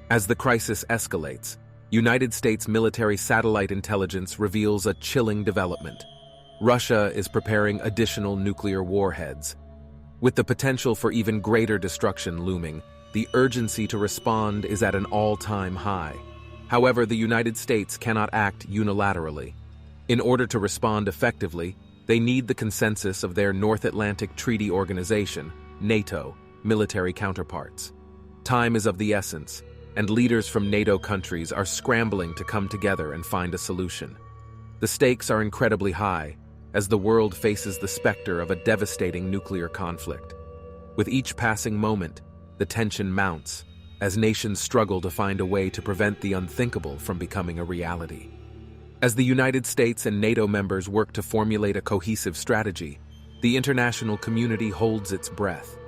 As the crisis escalates, United States military satellite intelligence reveals a chilling development. Russia is preparing additional nuclear warheads. With the potential for even greater destruction looming, the urgency to respond is at an all-time high. However, the United States cannot act unilaterally. In order to respond effectively, they need the consensus of their North Atlantic Treaty Organization, NATO, military counterparts. Time is of the essence, and leaders from NATO countries are scrambling to come together and find a solution. The stakes are incredibly high, as the world faces the specter of a devastating nuclear conflict. With each passing moment, the tension mounts, as nations struggle to find a way to prevent the unthinkable from becoming a reality. As the United States and NATO members work to formulate a cohesive strategy, the international community holds its breath.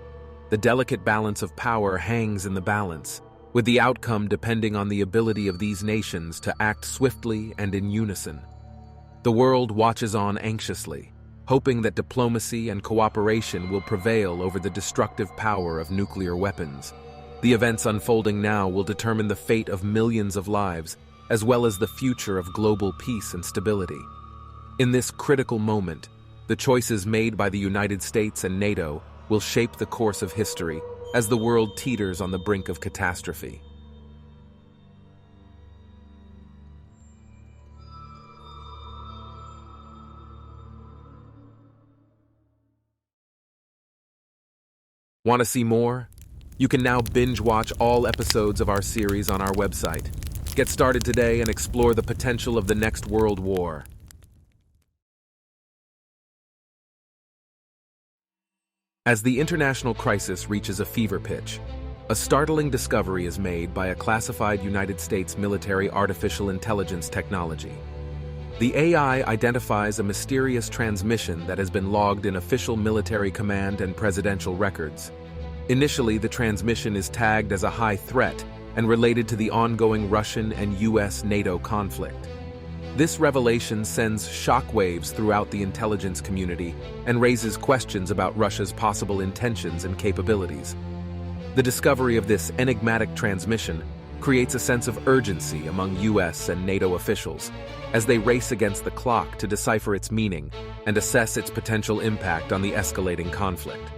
The delicate balance of power hangs in the balance, with the outcome depending on the ability of these nations to act swiftly and in unison. The world watches on anxiously, hoping that diplomacy and cooperation will prevail over the destructive power of nuclear weapons. The events unfolding now will determine the fate of millions of lives, as well as the future of global peace and stability. In this critical moment, the choices made by the United States and NATO will shape the course of history as the world teeters on the brink of catastrophe. Want to see more? You can now binge-watch all episodes of our series on our website. Get started today and explore the potential of the next world war. As the international crisis reaches a fever pitch, a startling discovery is made by a classified United States military artificial intelligence technology. The AI identifies a mysterious transmission that has been logged in official military command and presidential records. Initially, the transmission is tagged as a high threat and related to the ongoing Russian and US NATO conflict. This revelation sends shockwaves throughout the intelligence community and raises questions about Russia's possible intentions and capabilities. The discovery of this enigmatic transmission creates a sense of urgency among US and NATO officials as they race against the clock to decipher its meaning and assess its potential impact on the escalating conflict.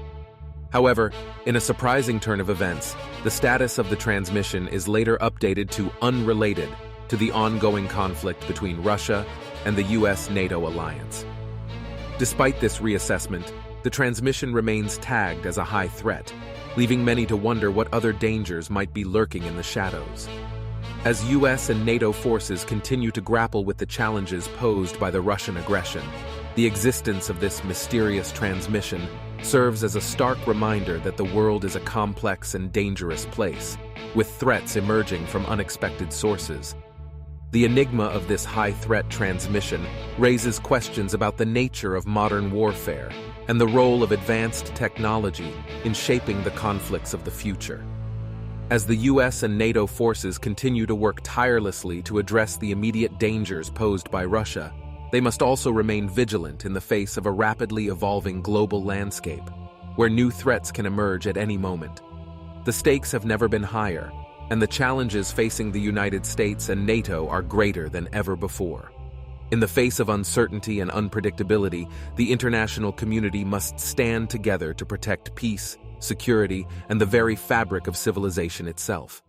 However, in a surprising turn of events, the status of the transmission is later updated to unrelated to the ongoing conflict between Russia and the US-NATO alliance. Despite this reassessment, the transmission remains tagged as a high threat, leaving many to wonder what other dangers might be lurking in the shadows. As US and NATO forces continue to grapple with the challenges posed by the Russian aggression, the existence of this mysterious transmission serves as a stark reminder that the world is a complex and dangerous place, with threats emerging from unexpected sources. The enigma of this high-threat transmission raises questions about the nature of modern warfare and the role of advanced technology in shaping the conflicts of the future. As the US and NATO forces continue to work tirelessly to address the immediate dangers posed by Russia, they must also remain vigilant in the face of a rapidly evolving global landscape, where new threats can emerge at any moment. The stakes have never been higher, and the challenges facing the United States and NATO are greater than ever before. In the face of uncertainty and unpredictability, the international community must stand together to protect peace, security, and the very fabric of civilization itself.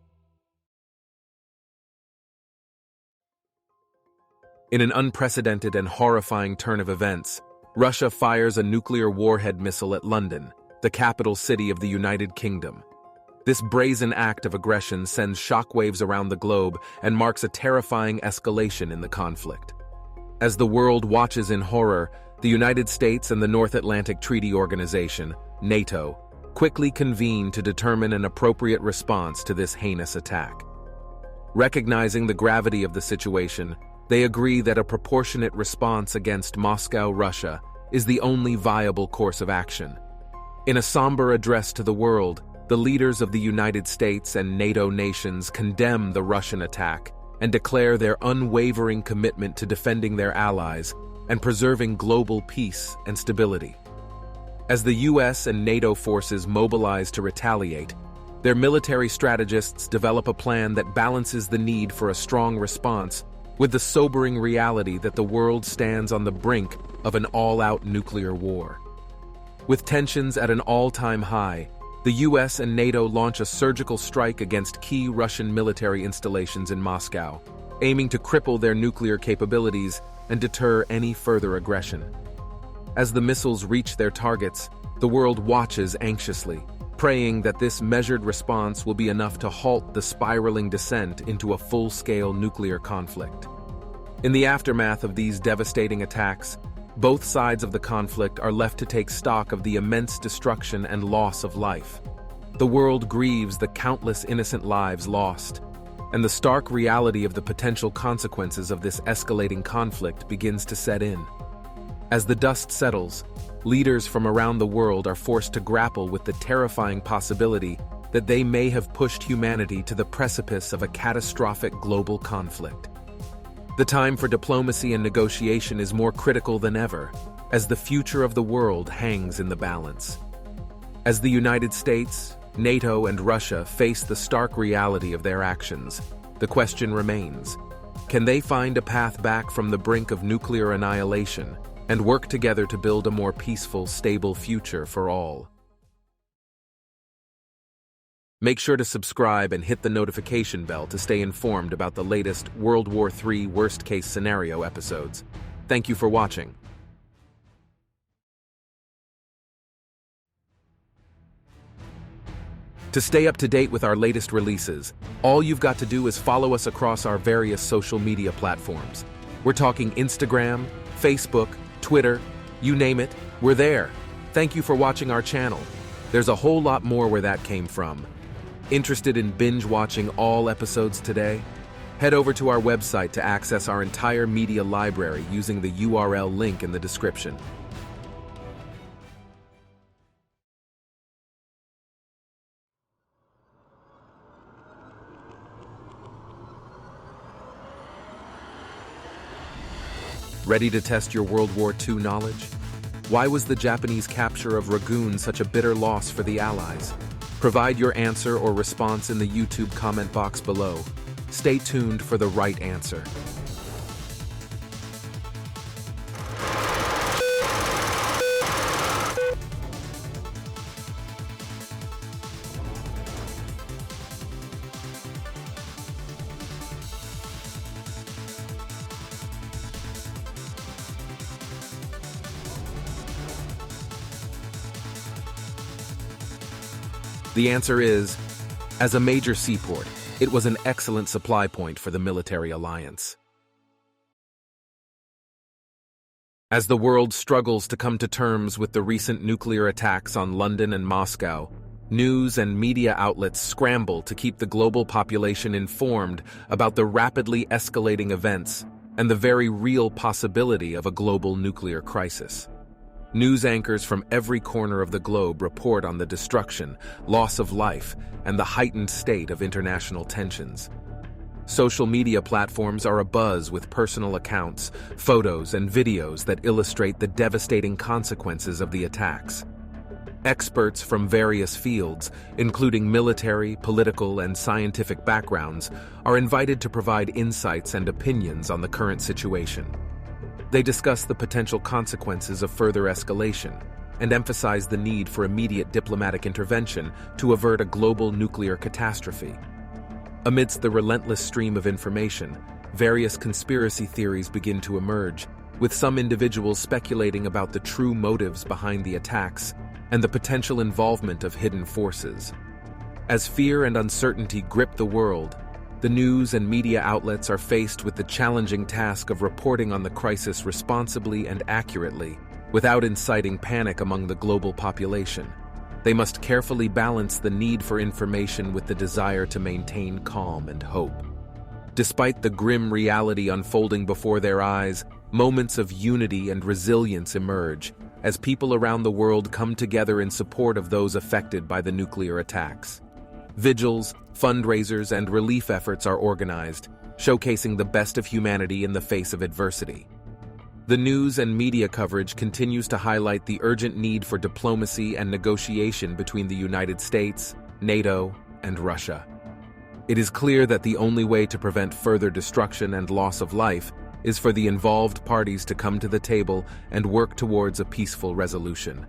In an unprecedented and horrifying turn of events, Russia fires a nuclear warhead missile at London, the capital city of the United Kingdom. This brazen act of aggression sends shockwaves around the globe and marks a terrifying escalation in the conflict. As the world watches in horror, the United States and the North Atlantic Treaty Organization, NATO, quickly convene to determine an appropriate response to this heinous attack. Recognizing the gravity of the situation, they agree that a proportionate response against Moscow, Russia, is the only viable course of action. In a somber address to the world, the leaders of the United States and NATO nations condemn the Russian attack and declare their unwavering commitment to defending their allies and preserving global peace and stability. As the US and NATO forces mobilize to retaliate, Their military strategists develop a plan that balances the need for a strong response with the sobering reality that the world stands on the brink of an all-out nuclear war. With tensions at an all-time high, the US and NATO launch a surgical strike against key Russian military installations in Moscow, aiming to cripple their nuclear capabilities and deter any further aggression. As the missiles reach their targets, the world watches anxiously, praying that this measured response will be enough to halt the spiraling descent into a full-scale nuclear conflict. In the aftermath of these devastating attacks, both sides of the conflict are left to take stock of the immense destruction and loss of life. The world grieves the countless innocent lives lost, and the stark reality of the potential consequences of this escalating conflict begins to set in. As the dust settles, leaders from around the world are forced to grapple with the terrifying possibility that they may have pushed humanity to the precipice of a catastrophic global conflict. The time for diplomacy and negotiation is more critical than ever, as the future of the world hangs in the balance. As the United States, NATO, and Russia face the stark reality of their actions, the question remains: can they find a path back from the brink of nuclear annihilation and work together to build a more peaceful, stable future for all? Make sure to subscribe and hit the notification bell to stay informed about the latest World War III worst-case scenario episodes. Thank you for watching. To stay up to date with our latest releases, all you've got to do is follow us across our various social media platforms. We're talking Instagram, Facebook, Twitter, you name it, we're there. Thank you for watching our channel. There's a whole lot more where that came from. Interested in binge-watching all episodes today? Head over to our website to access our entire media library using the URL link in the description. Ready to test your World War II knowledge? Why was the Japanese capture of Rangoon such a bitter loss for the Allies? Provide your answer or response in the YouTube comment box below. Stay tuned for the right answer. The answer is, as a major seaport, it was an excellent supply point for the military alliance. As the world struggles to come to terms with the recent nuclear attacks on London and Moscow, news and media outlets scramble to keep the global population informed about the rapidly escalating events and the very real possibility of a global nuclear crisis. News anchors from every corner of the globe report on the destruction, loss of life, and the heightened state of international tensions. Social media platforms are abuzz with personal accounts, photos, and videos that illustrate the devastating consequences of the attacks. Experts from various fields, including military, political, and scientific backgrounds, are invited to provide insights and opinions on the current situation. They discuss the potential consequences of further escalation and emphasize the need for immediate diplomatic intervention to avert a global nuclear catastrophe. Amidst the relentless stream of information, various conspiracy theories begin to emerge, with some individuals speculating about the true motives behind the attacks and the potential involvement of hidden forces. As fear and uncertainty grip the world, the news and media outlets are faced with the challenging task of reporting on the crisis responsibly and accurately, without inciting panic among the global population. They must carefully balance the need for information with the desire to maintain calm and hope. Despite the grim reality unfolding before their eyes, moments of unity and resilience emerge as people around the world come together in support of those affected by the nuclear attacks. Vigils, fundraisers, and relief efforts are organized, showcasing the best of humanity in the face of adversity. The news and media coverage continues to highlight the urgent need for diplomacy and negotiation between the United States, NATO, and Russia. It is clear that the only way to prevent further destruction and loss of life is for the involved parties to come to the table and work towards a peaceful resolution.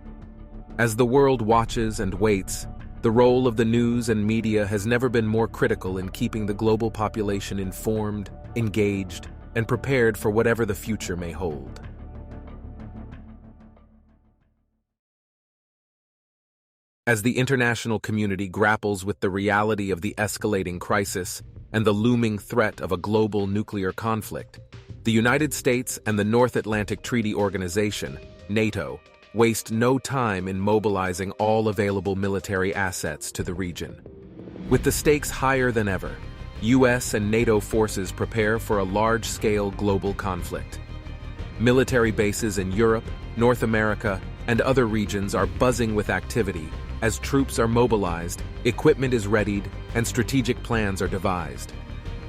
As the world watches and waits, the role of the news and media has never been more critical in keeping the global population informed, engaged, and prepared for whatever the future may hold. As the international community grapples with the reality of the escalating crisis and the looming threat of a global nuclear conflict, the United States and the North Atlantic Treaty Organization, NATO, waste no time in mobilizing all available military assets to the region. With the stakes higher than ever, U.S. and NATO forces prepare for a large-scale global conflict. Military bases in Europe, North America, and other regions are buzzing with activity as troops are mobilized, equipment is readied, and strategic plans are devised.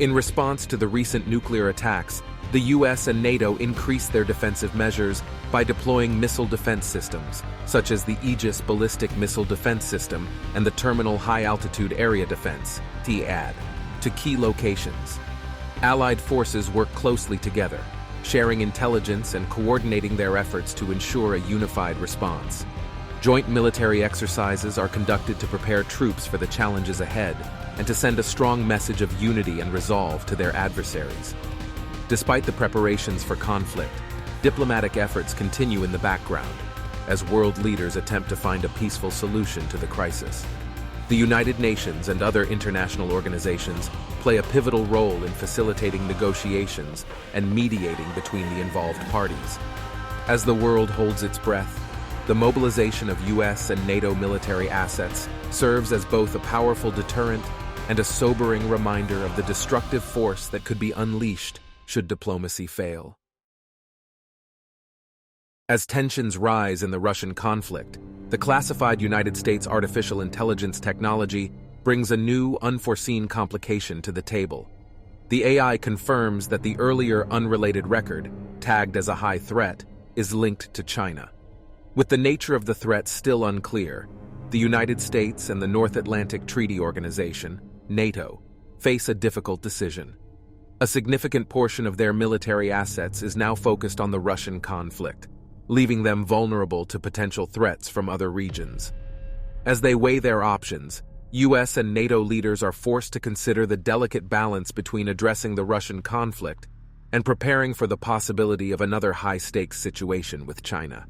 In response to the recent nuclear attacks, the U.S. and NATO increased their defensive measures by deploying missile defense systems, such as the Aegis Ballistic Missile Defense System and the Terminal High Altitude Area Defense, THAAD, to key locations. Allied forces work closely together, sharing intelligence and coordinating their efforts to ensure a unified response. Joint military exercises are conducted to prepare troops for the challenges ahead and to send a strong message of unity and resolve to their adversaries. Despite the preparations for conflict, diplomatic efforts continue in the background as world leaders attempt to find a peaceful solution to the crisis. The United Nations and other international organizations play a pivotal role in facilitating negotiations and mediating between the involved parties. As the world holds its breath, the mobilization of U.S. and NATO military assets serves as both a powerful deterrent and a sobering reminder of the destructive force that could be unleashed should diplomacy fail. As tensions rise in the Russian conflict, the classified United States artificial intelligence technology brings a new, unforeseen complication to the table. The AI confirms that the earlier unrelated record, tagged as a high threat, is linked to China. With the nature of the threat still unclear, the United States and the North Atlantic Treaty Organization, NATO, face a difficult decision. A significant portion of their military assets is now focused on the Russian conflict, leaving them vulnerable to potential threats from other regions. As they weigh their options, U.S. and NATO leaders are forced to consider the delicate balance between addressing the Russian conflict and preparing for the possibility of another high-stakes situation with China.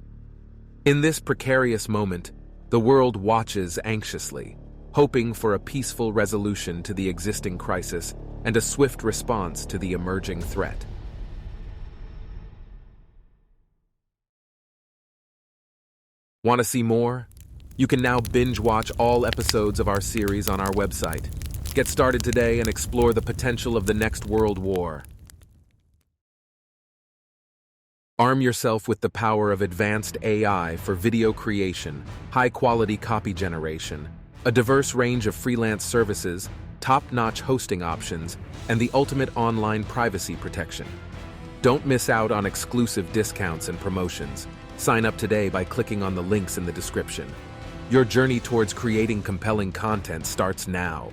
In this precarious moment, the world watches anxiously, hoping for a peaceful resolution to the existing crisis and a swift response to the emerging threat. Want to see more? You can now binge-watch all episodes of our series on our website. Get started today and explore the potential of the next world war. Arm yourself with the power of advanced AI for video creation, high-quality copy generation, a diverse range of freelance services, top-notch hosting options, and the ultimate online privacy protection. Don't miss out on exclusive discounts and promotions. Sign up today by clicking on the links in the description. Your journey towards creating compelling content starts now.